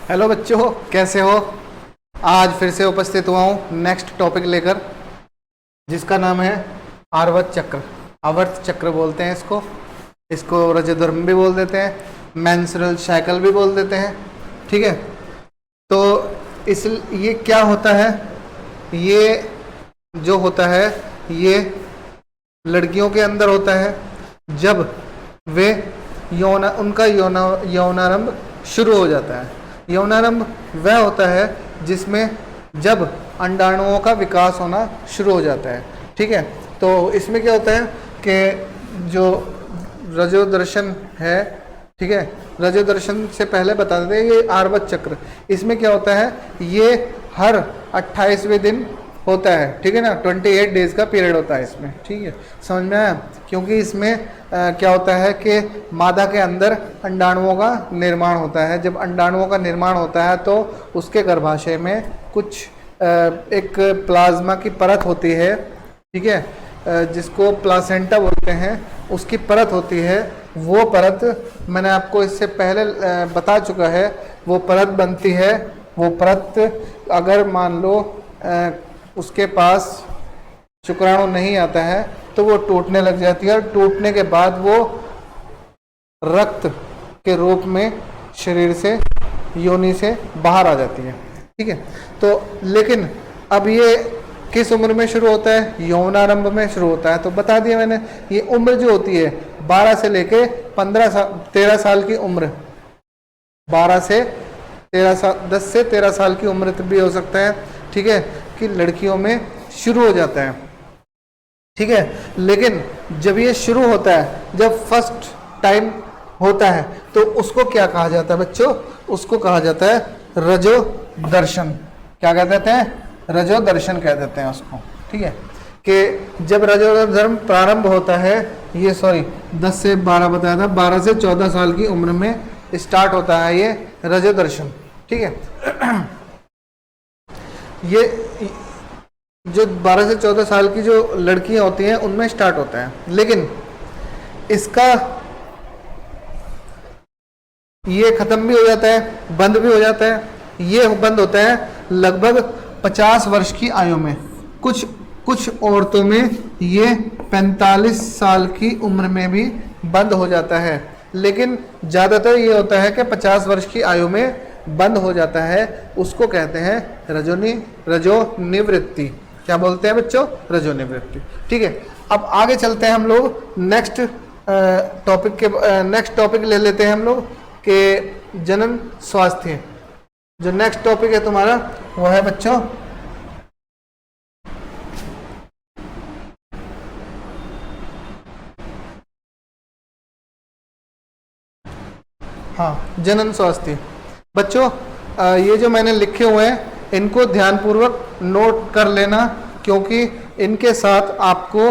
Hello बच्चों, कैसे हो। आज फिर से उपस्थित हुआ हूँ नेक्स्ट टॉपिक लेकर, जिसका नाम है आवर्त चक्र। आवर्त चक्र बोलते हैं इसको। इसको रजोधर्म भी बोल देते हैं, मेंस्ट्रुअल साइकिल भी बोल देते हैं। ठीक है, तो इस ये क्या होता है, ये जो होता है ये लड़कियों के अंदर होता है जब वे उनका यौनारंभ शुरू हो जाता है। यौनारंभ वह होता है जिसमें जब अंडाणुओं का विकास होना शुरू हो जाता है। ठीक है, तो इसमें क्या होता है कि जो रजोदर्शन है, ठीक है, रजोदर्शन से पहले बता देते हैं ये आवर्त चक्र। इसमें क्या होता है, ये हर 28वें दिन होता है। ठीक है ना, 28 डेज का पीरियड होता है इसमें। ठीक है, समझ में आया। क्योंकि इसमें क्या होता है कि मादा के अंदर अंडाणुओं का निर्माण होता है। जब अंडाणुओं का निर्माण होता है तो उसके गर्भाशय में कुछ एक प्लाज्मा की परत होती है। ठीक है, जिसको प्लासेंटा बोलते हैं, उसकी परत होती है। वो परत मैंने आपको इससे पहले बता चुका है। वो परत बनती है। वो परत अगर मान लो उसके पास शुक्राणु नहीं आता है तो वो टूटने लग जाती है, और टूटने के बाद वो रक्त के रूप में शरीर से, योनि से बाहर आ जाती है। ठीक है, तो लेकिन अब ये किस उम्र में शुरू होता है, यौनारंभ में शुरू होता है। तो बता दिया मैंने, ये उम्र जो होती है 12 से लेके 13 साल की उम्र, 12 से 13 साल, 10 से 13 साल की उम्र तक भी हो सकता है। ठीक है, कि लड़कियों में शुरू हो जाता है। ठीक है, लेकिन जब ये शुरू होता है, जब फर्स्ट टाइम होता है, तो उसको क्या कहा जाता है बच्चों, उसको कहा जाता है रजो दर्शन। क्या कह देते हैं, रजो दर्शन कह देते हैं उसको। ठीक है, कि जब रजोधर्म प्रारंभ होता है, ये 10 से 12 बताया था, 12 से 14 साल की उम्र में स्टार्ट होता है ये रजो दर्शन। ठीक है, ये जो 12 से 14 साल की जो लड़कियां होती हैं उनमें स्टार्ट होता है। लेकिन इसका ये खत्म भी हो जाता है, बंद भी हो जाता है। ये बंद होता है लगभग 50 वर्ष की आयु में। कुछ औरतों में ये 45 साल की उम्र में भी बंद हो जाता है। लेकिन ज़्यादातर ये होता है कि 50 वर्ष की आयु में बंद हो जाता है। उसको कहते हैं रजोनिवृत्ति। क्या बोलते हैं बच्चों, रजोनिवृत्ति। ठीक है, अब आगे चलते हैं हम लोग नेक्स्ट टॉपिक ले लेते हैं हम लोग कि जनन स्वास्थ्य। जो नेक्स्ट टॉपिक है तुम्हारा वो है बच्चों जनन स्वास्थ्य। बच्चों ये जो मैंने लिखे हुए हैं इनको ध्यानपूर्वक नोट कर लेना, क्योंकि इनके साथ आपको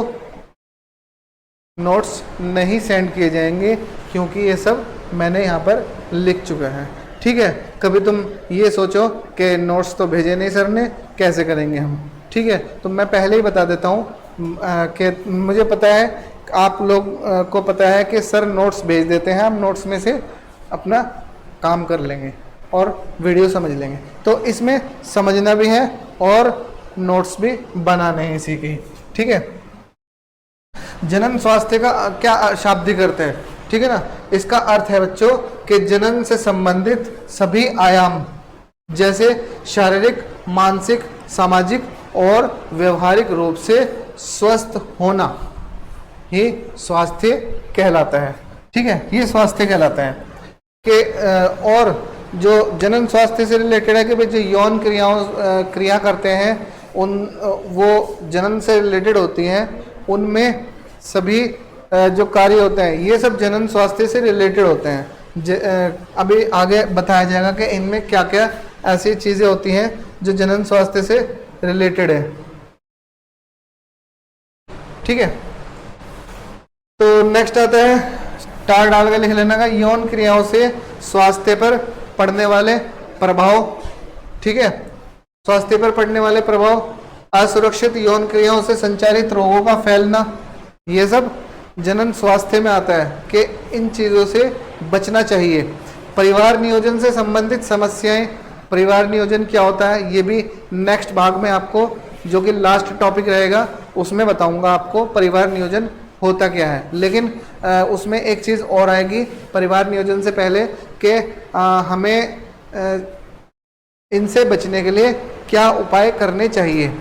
नोट्स नहीं सेंड किए जाएंगे, क्योंकि ये सब मैंने यहाँ पर लिख चुका है। ठीक है, कभी तुम ये सोचो कि नोट्स तो भेजे नहीं सर ने, कैसे करेंगे हम। ठीक है, तो मैं पहले ही बता देता हूँ कि मुझे पता है, आप लोग को पता है कि सर नोट्स भेज देते हैं, हम नोट्स में से अपना काम कर लेंगे और वीडियो समझ लेंगे। तो इसमें समझना भी है और नोट्स भी बनाने हैं इसी की। ठीक है, जनन स्वास्थ्य का क्या शाब्दिक अर्थ है, ठीक है ना। इसका अर्थ है बच्चों कि जनन से संबंधित सभी आयाम, जैसे शारीरिक, मानसिक, सामाजिक और व्यवहारिक रूप से स्वस्थ होना, ये स्वास्थ्य कहलाता है। ठीक है, ये स्वास्थ्य कहलाता है। कि और जो जनन स्वास्थ्य से रिलेटेड है कि भाई जो यौन क्रिया करते हैं उन वो जनन से रिलेटेड होती हैं, उनमें सभी जो कार्य होते हैं ये सब जनन स्वास्थ्य से रिलेटेड होते हैं। अभी आगे बताया जाएगा कि इनमें क्या क्या ऐसी चीज़ें होती हैं जो जनन स्वास्थ्य से रिलेटेड है। ठीक है, तो नेक्स्ट आता है, स्टार डाल के लिख लेना का, यौन क्रियाओं से स्वास्थ्य पर पड़ने वाले प्रभाव। ठीक है, स्वास्थ्य पर पड़ने वाले प्रभाव, असुरक्षित यौन क्रियाओं से संचारित रोगों का फैलना, ये सब जनन स्वास्थ्य में आता है कि इन चीज़ों से बचना चाहिए। परिवार नियोजन से संबंधित समस्याएं, परिवार नियोजन क्या होता है ये भी नेक्स्ट भाग में आपको, जो कि लास्ट टॉपिक रहेगा, उसमें बताऊंगा आपको परिवार नियोजन होता क्या है। लेकिन उसमें एक चीज़ और आएगी परिवार नियोजन से पहले कि हमें इनसे बचने के लिए क्या उपाय करने चाहिए,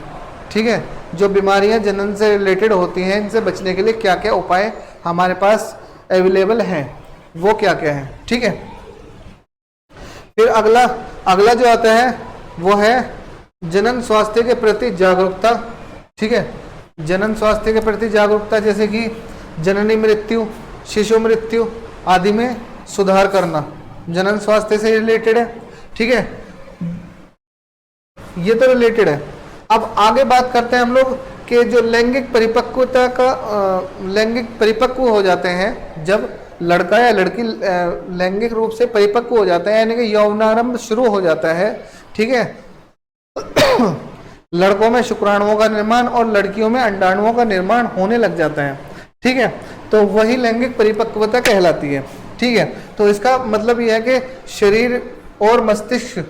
ठीक है। जो बीमारियां जनन से रिलेटेड होती हैं, इनसे बचने के लिए क्या क्या उपाय हमारे पास अवेलेबल हैं, वो क्या क्या है, ठीक है। फिर अगला जो आता है वो है जनन स्वास्थ्य के प्रति जागरूकता, ठीक है। जनन स्वास्थ्य के प्रति जागरूकता, जैसे कि जननी मृत्यु, शिशु मृत्यु आदि में सुधार करना, जनन स्वास्थ्य से रिलेटेड है, ठीक है। ये तो रिलेटेड है। अब आगे बात करते हैं हम लोग कि जो लैंगिक परिपक्वता का लैंगिक परिपक्व हो जाते हैं, जब लड़का या लड़की लैंगिक रूप से परिपक्व हो जाता है, यानी कि यौवनारंभ शुरू हो जाता है, ठीक है। लड़कों में शुक्राणुओं का निर्माण और लड़कियों में अंडाणुओं का निर्माण होने लग जाता है, ठीक है। तो वही लैंगिक परिपक्वता कहलाती है, ठीक है। तो इसका मतलब यह है कि शरीर और मस्तिष्क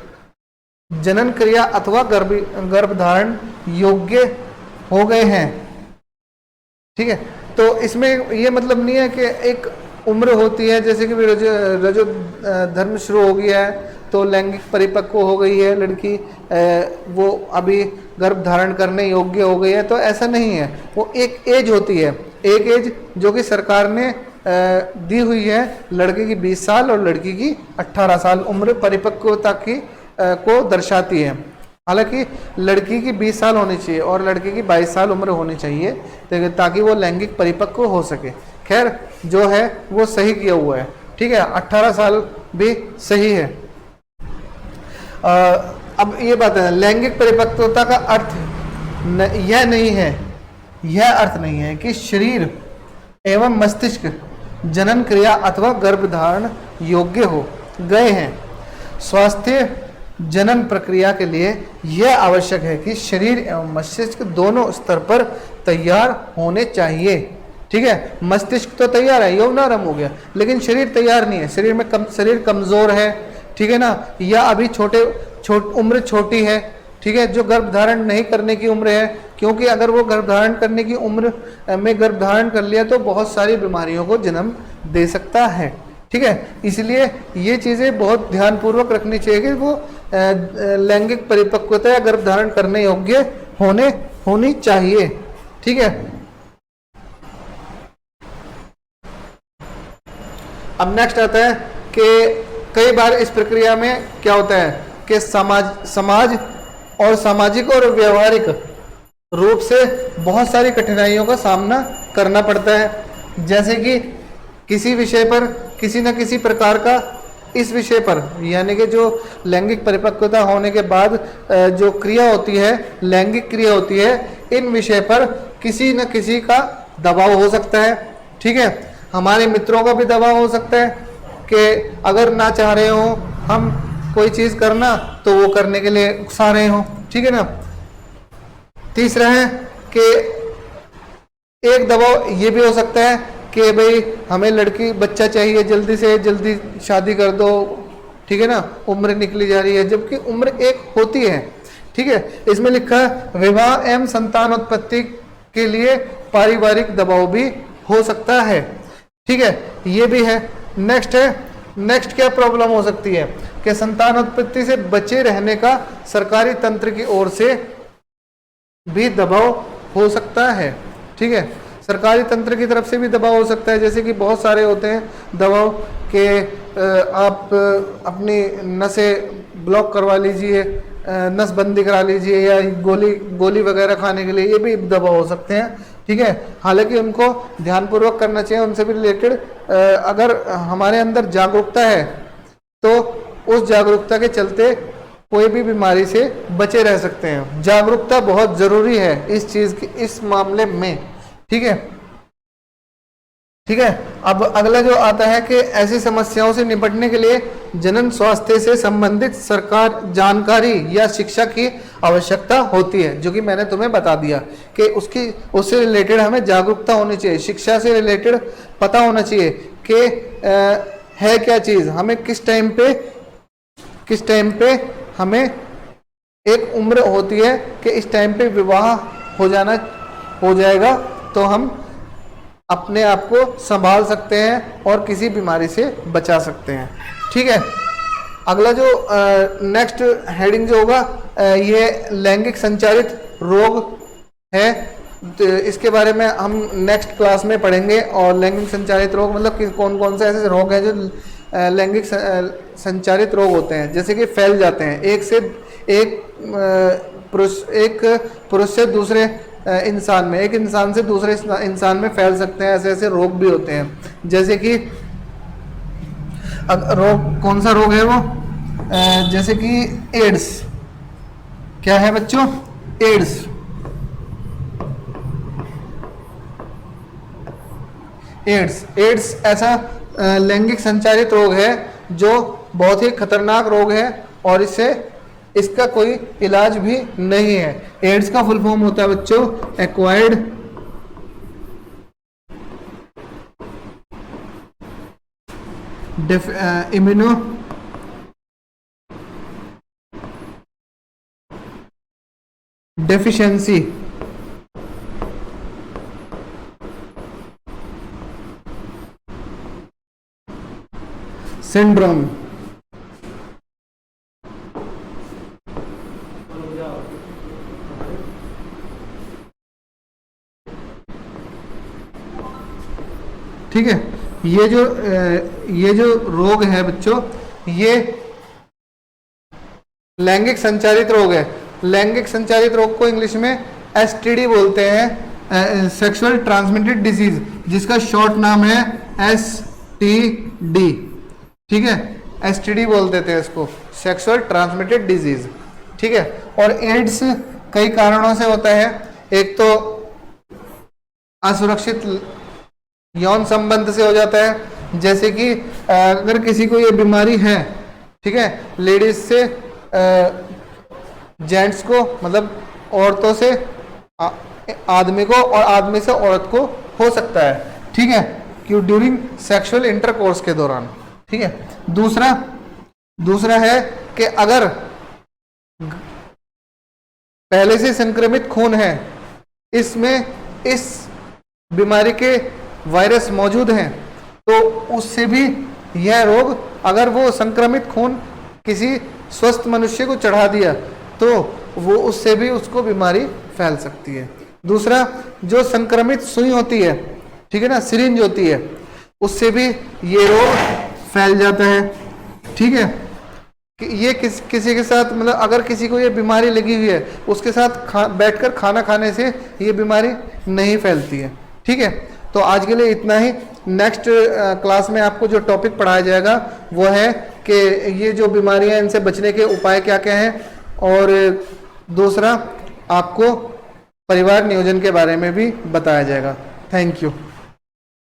जनन क्रिया अथवा गर्भधारण योग्य हो गए हैं, ठीक है। तो इसमें ये मतलब नहीं है कि एक उम्र होती है, जैसे कि रजो धर्म शुरू हो गया है तो लैंगिक परिपक्व हो गई है लड़की, वो अभी गर्भ धारण करने योग्य हो गई है, तो ऐसा नहीं है। वो एक एज होती है, एक एज जो कि सरकार ने दी हुई है, लड़के की 20 साल और लड़की की 18 साल उम्र परिपक्वता की को दर्शाती है। हालांकि लड़की की 20 साल होनी चाहिए और लड़के की 22 साल उम्र होनी चाहिए, ताकि वो लैंगिक परिपक्व हो सके। खैर जो है वो सही किया हुआ है, ठीक है। 18 साल भी सही है। अब ये बात है, लैंगिक परिपक्वता का अर्थ यह नहीं है, यह अर्थ नहीं है कि शरीर एवं मस्तिष्क जनन क्रिया अथवा गर्भधारण योग्य हो गए हैं। स्वास्थ्य जनन प्रक्रिया के लिए यह आवश्यक है कि शरीर एवं मस्तिष्क दोनों स्तर पर तैयार होने चाहिए, ठीक है। मस्तिष्क तो तैयार है, यौवनारंभ हो गया, लेकिन शरीर तैयार नहीं है, शरीर में शरीर कमजोर है, ठीक है ना, या अभी उम्र छोटी है, ठीक है, जो गर्भधारण नहीं करने की उम्र है। क्योंकि अगर वो गर्भधारण करने की उम्र में गर्भधारण कर लिया तो बहुत सारी बीमारियों को जन्म दे सकता है, ठीक है। इसलिए ये चीज़ें बहुत ध्यानपूर्वक रखनी चाहिए कि वो लैंगिक परिपक्वता या गर्भधारण करने योग्य होनी चाहिए, ठीक है। अब नेक्स्ट आता है कि कई बार इस प्रक्रिया में क्या होता है कि समाज और सामाजिक और व्यवहारिक रूप से बहुत सारी कठिनाइयों का सामना करना पड़ता है। जैसे कि किसी विषय पर किसी न किसी प्रकार का, इस विषय पर यानी कि जो लैंगिक परिपक्वता होने के बाद जो क्रिया होती है, लैंगिक क्रिया होती है, इन विषय पर किसी न किसी का दबाव हो सकता है, ठीक है। हमारे मित्रों का भी दबाव हो सकता है कि अगर ना चाह रहे हो हम कोई चीज़ करना तो वो करने के लिए उकसा रहे हो, ठीक है ना। तीसरा है कि एक दबाव ये भी हो सकता है कि भाई हमें लड़की बच्चा चाहिए, जल्दी से जल्दी शादी कर दो, ठीक है ना, उम्र निकली जा रही है, जबकि उम्र एक होती है, ठीक है। इसमें लिखा है विवाह एवं संतानोत्पत्ति के लिए पारिवारिक दबाव भी हो सकता है, ठीक है, ये भी है। नेक्स्ट क्या प्रॉब्लम हो सकती है कि संतानोत्पत्ति से बचे रहने का सरकारी तंत्र की ओर से भी दबाव हो सकता है, ठीक है। सरकारी तंत्र की तरफ से भी दबाव हो सकता है, जैसे कि बहुत सारे होते हैं दबाव के आप अपनी नसें ब्लॉक करवा लीजिए, नसबंदी करा लीजिए, या गोली वगैरह खाने के लिए, ये भी दबाव हो सकते हैं, ठीक है। हालांकि उनको ध्यानपूर्वक करना चाहिए, उनसे भी रिलेटेड अगर हमारे अंदर जागरूकता है तो उस जागरूकता के चलते कोई भी बीमारी से बचे रह सकते हैं। जागरूकता बहुत जरूरी है इस चीज की, इस मामले में, ठीक है, ठीक है। अब अगला जो आता है कि ऐसी समस्याओं से निपटने के लिए जनन स्वास्थ्य से संबंधित सरकार जानकारी या शिक्षा की आवश्यकता होती है, जो कि मैंने तुम्हें बता दिया कि उससे रिलेटेड हमें जागरूकता होनी चाहिए, शिक्षा से रिलेटेड पता होना चाहिए कि है क्या चीज, हमें किस टाइम पे हमें एक उम्र होती है कि इस टाइम पे विवाह हो जाएगा, तो हम अपने आप को संभाल सकते हैं और किसी बीमारी से बचा सकते हैं। ठीक है, अगला जो नेक्स्ट हेडिंग जो होगा ये लैंगिक संचारित रोग है, तो इसके बारे में हम नेक्स्ट क्लास में पढ़ेंगे। और लैंगिक संचारित रोग मतलब कि कौन कौन से ऐसे रोग हैं जो लैंगिक संचारित रोग होते हैं, जैसे कि फैल जाते हैं एक पुरुष से दूसरे इंसान में, एक इंसान से दूसरे इंसान में फैल सकते हैं। ऐसे ऐसे रोग भी होते हैं, जैसे कि रोग कौन सा रोग है वो, जैसे कि एड्स। क्या है बच्चों? एड्स ऐसा लैंगिक संचारित रोग है जो बहुत ही खतरनाक रोग है और इसका कोई इलाज भी नहीं है। एड्स का फुल फॉर्म होता है बच्चों एक्वायर्ड इम्यूनो डेफिशिएंसी सिंड्रोम। ठीक है, ये जो रोग है बच्चों, ये लैंगिक संचारित रोग है। लैंगिक संचारित रोग को इंग्लिश में एसटीडी बोलते हैं, सेक्सुअल ट्रांसमिटेड डिजीज, जिसका शॉर्ट नाम है एसटीडी। ठीक है, एसटीडी बोल देते हैं इसको, सेक्सुअल ट्रांसमिटेड डिजीज। ठीक है, और एड्स कई कारणों से होता है। एक तो असुरक्षित यौन संबंध से हो जाता है, जैसे कि अगर किसी को ये बीमारी है, ठीक है, लेडीज से जेंट्स को, मतलब औरतों से आदमी को और आदमी से औरत को हो सकता है। ठीक है, कि ड्यूरिंग सेक्सुअल इंटरकोर्स के दौरान। ठीक है, दूसरा है कि अगर पहले से संक्रमित खून है, इसमें इस बीमारी के वायरस मौजूद हैं, तो उससे भी यह रोग, अगर वो संक्रमित खून किसी स्वस्थ मनुष्य को चढ़ा दिया तो वो उससे भी उसको बीमारी फैल सकती है। दूसरा, जो संक्रमित सुई होती है, ठीक है ना, सिरिंज होती है, उससे भी ये रोग फैल जाता है। ठीक है, कि ये किसी के साथ, मतलब अगर किसी को ये बीमारी लगी हुई है, उसके साथ बैठकर खाना खाने से ये बीमारी नहीं फैलती है। ठीक है, तो आज के लिए इतना ही। नेक्स्ट क्लास में आपको जो टॉपिक पढ़ाया जाएगा वो है कि ये जो बीमारियां, इनसे बचने के उपाय क्या क्या हैं, और दूसरा आपको परिवार नियोजन के बारे में भी बताया जाएगा। Thank you.